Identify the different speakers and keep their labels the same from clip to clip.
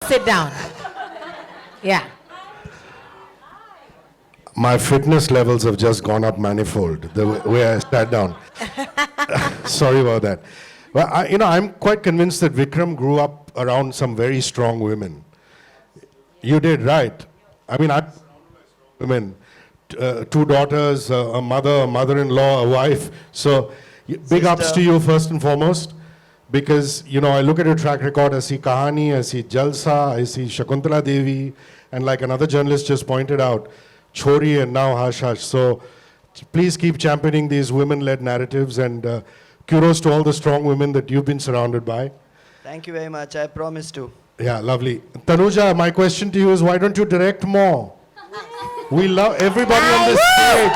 Speaker 1: Sit down. Yeah.
Speaker 2: My fitness levels have just gone up manifold the way I sat down. Sorry about that. Well, I'm quite convinced that Vikram grew up around some very strong women. You did, right? I mean, I women, two daughters, a mother, a mother-in-law, a wife. So, big ups to you first and foremost, because I look at your track record. I see Kahani, I see Jalsa, I see Shakuntala Devi, and like another journalist just pointed out, Chori and now Hush Hush. So, please keep championing these women-led narratives, and kudos to all the strong women that you've been surrounded by.
Speaker 3: Thank you very much. I promise to.
Speaker 2: Yeah, lovely. Tanuja, my question to you is, why don't you direct more? We love everybody on this stage.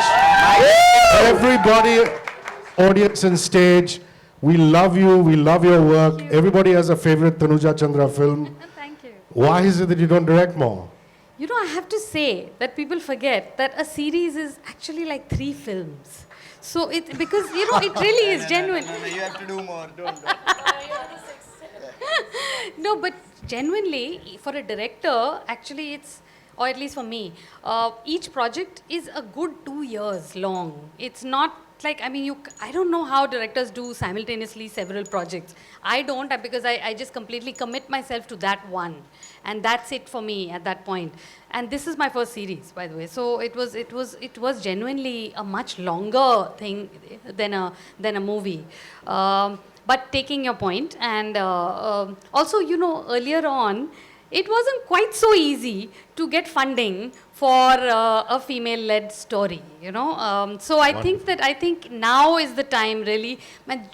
Speaker 2: Everybody, audience and stage. We love you. We love your work. Everybody has a favorite Tanuja Chandra film.
Speaker 4: Thank you.
Speaker 2: Why is it that you don't direct more?
Speaker 4: I have to say that people forget that a series is actually like 3 films. So because it really is genuine.
Speaker 3: No, you have to do more. Don't.
Speaker 4: No, but genuinely, for a director, actually it's, or at least for me, each project is a good 2 years long. It's not like, I don't know how directors do simultaneously several projects. I don't, because I just completely commit myself to that one. And that's it for me at that point. And this is my first series, by the way. So it was genuinely a much longer thing than a movie. But taking your point, and also, earlier on, it wasn't quite so easy to get funding for a female-led story, So I think now is the time, really. मैं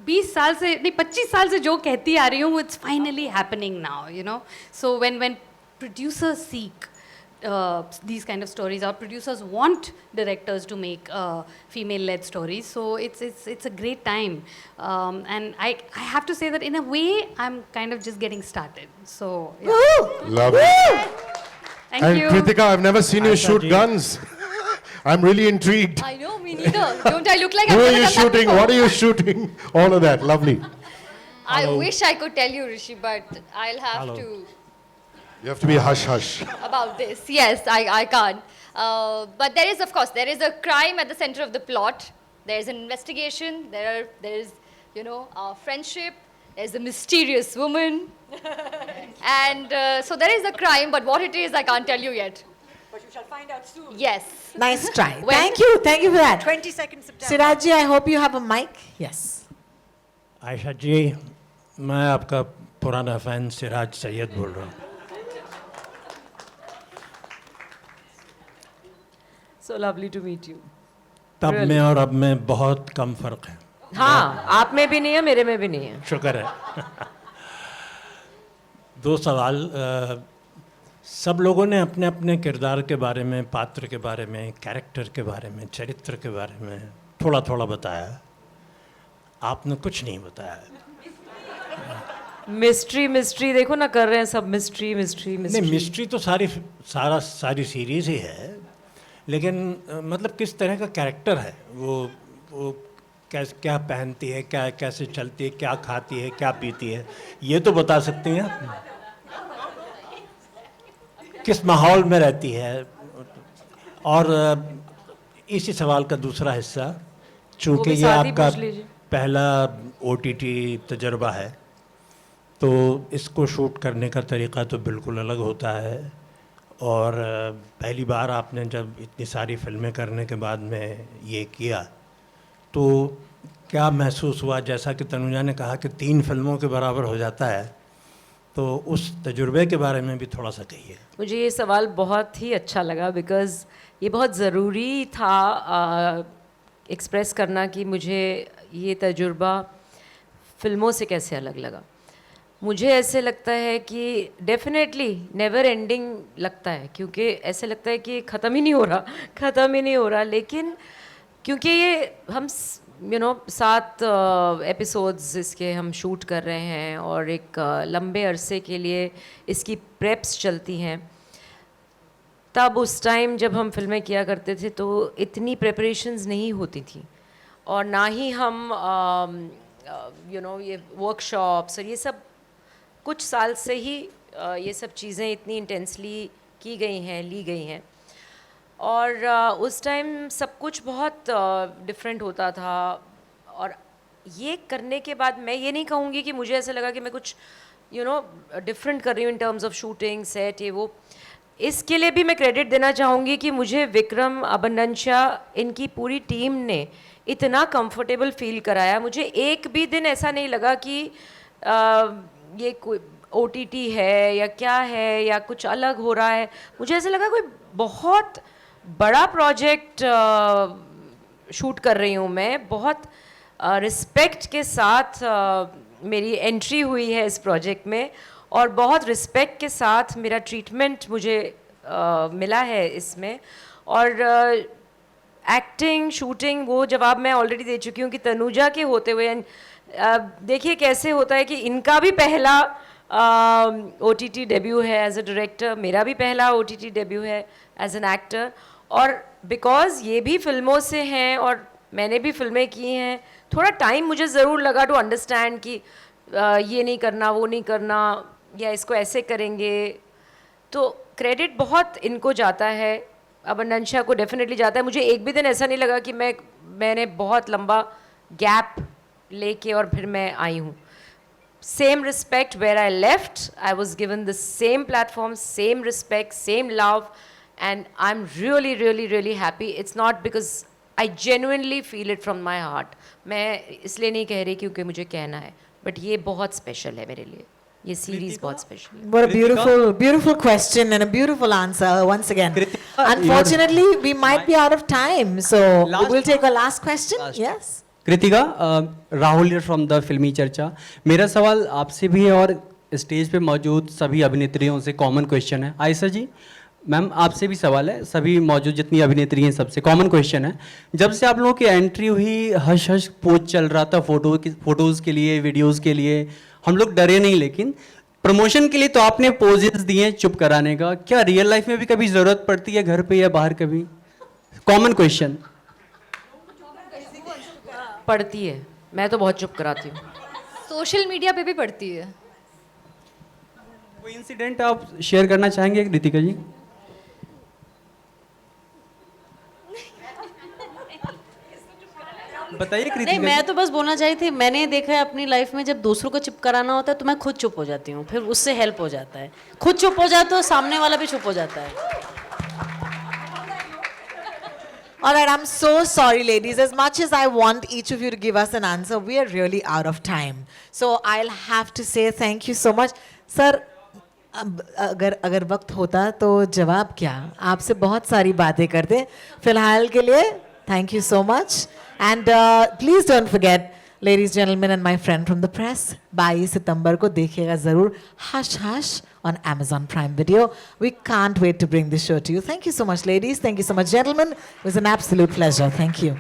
Speaker 4: 20 साल से नहीं 25 साल से जो कहती आ रही हूँ, it's finally happening now, So when producers seek these kind of stories, our producers want directors to make female-led stories, so it's a great time, and I have to say that in a way I'm kind of just getting started. So yeah.
Speaker 2: Love it.
Speaker 4: Thank you.
Speaker 2: And Kritika, I've never seen you shoot guns. I'm really intrigued.
Speaker 4: I know, me neither. Don't I look like
Speaker 2: Who
Speaker 4: I've
Speaker 2: are
Speaker 4: never
Speaker 2: you
Speaker 4: done that
Speaker 2: shooting?
Speaker 4: before?
Speaker 2: What are you shooting? All of that. Lovely.
Speaker 5: I wish I could tell you, Rishi, but I'll have to
Speaker 2: You have to be hush hush.
Speaker 5: about this. Yes, I can't. But there is, of course, there is a crime at the center of the plot. There is an investigation. There is, friendship. There's a mysterious woman. And so there is a crime, but what it is, I can't tell you yet.
Speaker 6: But you shall find out soon.
Speaker 5: Yes.
Speaker 1: Nice try.
Speaker 5: When-
Speaker 1: Thank you for that.
Speaker 6: 22nd September.
Speaker 1: Sirajji, I hope you have a mic. Yes.
Speaker 7: Ayesha जी, मैं आपका पुराना fan Siraj Syed बोल रहा हूँ.
Speaker 6: So lovely to meet you.
Speaker 7: तब में और अब में बहुत कम फ़र्क है.
Speaker 6: हाँ, आप में भी नहीं है, मेरे में भी नहीं है.
Speaker 7: शुक्र है. 2 सवाल. सब लोगों ने अपने अपने किरदार के बारे में, पात्र के बारे में, कैरेक्टर के बारे में, चरित्र के बारे में थोड़ा थोड़ा बताया. आपने कुछ नहीं बताया.
Speaker 6: मिस्ट्री देखो ना, कर रहे हैं सब मिस्ट्री.
Speaker 7: नहीं, मिस्ट्री तो सारी सीरीज़ ही है, लेकिन मतलब किस तरह का कैरेक्टर है वो क्या पहनती है, कैसे चलती है, क्या खाती है, क्या पीती है, ये तो बता सकती हैं आप. किस माहौल में रहती है. और इसी सवाल का दूसरा हिस्सा, चूँकि ये आपका पहला OTT तजर्बा है, तो इसको शूट करने का तरीक़ा तो बिल्कुल अलग होता है. और पहली बार आपने जब इतनी सारी फिल्में करने के बाद में ये किया, तो क्या महसूस हुआ? जैसा कि तनुजा ने कहा कि 3 फिल्मों के बराबर हो जाता है, तो उस तजुर्बे के बारे में भी थोड़ा सा कहिए.
Speaker 6: मुझे ये सवाल बहुत ही अच्छा लगा, बिकॉज़ ये बहुत ज़रूरी था एक्सप्रेस करना कि मुझे ये तजुर्बा फ़िल्मों से कैसे अलग लगा. मुझे ऐसे लगता है कि डेफिनेटली नेवर एंडिंग लगता है, क्योंकि ऐसे लगता है कि ख़त्म ही नहीं हो रहा. लेकिन क्योंकि ये हम 7 एपिसोड्स इसके हम शूट कर रहे हैं और एक लंबे अरसे के लिए इसकी प्रेप्स चलती हैं. तब उस टाइम जब हम फिल्में किया करते थे तो इतनी प्रेपरेशंस नहीं होती थी, और ना ही हम ये वर्कशॉप्स और ये सब कुछ साल से ही ये सब चीज़ें इतनी इंटेंसली की गई हैं, ली गई हैं। और उस टाइम सब कुछ बहुत डिफरेंट होता था। और ये करने के बाद मैं ये नहीं कहूँगी कि मुझे ऐसा लगा कि मैं कुछ डिफरेंट कर रही हूँ in terms of shooting, set, ये वो। इसके लिए भी मैं क्रेडिट देना चाहूँगी कि मुझे विक्रम, अबंडंशा, इनकी पूरी टीम ने इतना कंफर्टेबल फील कराया। मुझे एक भी दिन ऐसा नहीं लगा कि ये कोई OTT है या क्या है या कुछ अलग हो रहा है। मुझे ऐसा लगा कोई बहुत बड़ा प्रोजेक्ट शूट कर रही हूँ मैं। बहुत रिस्पेक्ट के साथ मेरी एंट्री हुई है इस प्रोजेक्ट में और बहुत रिस्पेक्ट के साथ मेरा ट्रीटमेंट मुझे मिला है इसमें। और एक्टिंग, शूटिंग, वो जवाब मैं ऑलरेडी दे चुकी हूँ कि तनुजा के होते हुए देखिए कैसे होता है कि इनका भी पहला OTT डेब्यू है एज अ डायरेक्टर, मेरा भी पहला OTT डेब्यू है एज एन एक्टर। और बिकॉज ये भी फिल्मों से हैं और मैंने भी फिल्में की हैं, थोड़ा टाइम मुझे ज़रूर लगा टू अंडरस्टैंड कि ये नहीं करना, वो नहीं करना, या इसको ऐसे करेंगे। तो क्रेडिट बहुत इनको जाता है, अबंडंशा को डेफिनेटली जाता है। मुझे एक भी दिन ऐसा नहीं लगा कि मैंने बहुत लंबा गैप लेके और फिर मैं आई हूँ। Same respect where I left, I was given the same platform, same respect, same love, and I'm really, really, really happy. It's not because I genuinely feel it from my heart. मैं इसलिए नहीं कह रही क्योंकि मुझे कहना है, but ये बहुत special है मेरे लिए। ये series बहुत special है।
Speaker 1: What a beautiful, beautiful question and a beautiful answer once again. Unfortunately, we might be out of time, so we'll take a last question. Yes.
Speaker 8: Kritika, Rahul here from the फिल्मी चर्चा। मेरा सवाल आपसे भी है और स्टेज पे मौजूद सभी अभिनेत्रियों से कॉमन क्वेश्चन है। आयशा जी, मैम आपसे भी सवाल है, सभी मौजूद जितनी अभिनेत्री हैं सबसे कॉमन क्वेश्चन है। जब से आप लोगों की एंट्री हुई, हश हश पोज चल रहा था फोटोज़ के लिए, वीडियोज़ के लिए, हम लोग डरे नहीं, लेकिन प्रमोशन के लिए तो आपने पोजेस दिए चुप कराने का। क्या रियल लाइफ में भी कभी ज़रूरत पड़ती है, घर पे या बाहर कभी? Common question.
Speaker 6: पढ़ती है, मैं तो बहुत चुप कराती हूँ।
Speaker 5: सोशल मीडिया पे भी पड़ती है।
Speaker 8: कोई इंसिडेंट आप शेयर करना चाहेंगे कृतिका जी? बताइए कृतिका
Speaker 9: नहीं,
Speaker 8: जी।
Speaker 9: मैं तो बस बोलना चाही थी, मैंने देखा है अपनी लाइफ में जब दूसरों को चुप कराना होता है तो मैं खुद चुप हो जाती हूँ, फिर उससे हेल्प हो जाता है। खुद चुप हो जाए तो सामने वाला भी चुप हो जाता है।
Speaker 1: All right, I'm so sorry, ladies. As much as I want each of you to give us an answer, we are really out of time. So I'll have to say thank you so much. Sir, अगर वक्त होता तो जवाब क्या? आपसे बहुत सारी बातें करते। फिलहाल के लिए thank you so much. And please don't forget, ladies, gentlemen, and my friend from the press, 22 सितंबर को देखिएगा ज़रूर Hush Hush on Amazon Prime Video. We can't wait to bring this show to you. Thank you so much, ladies. Thank you so much, gentlemen. It was an absolute pleasure. Thank you.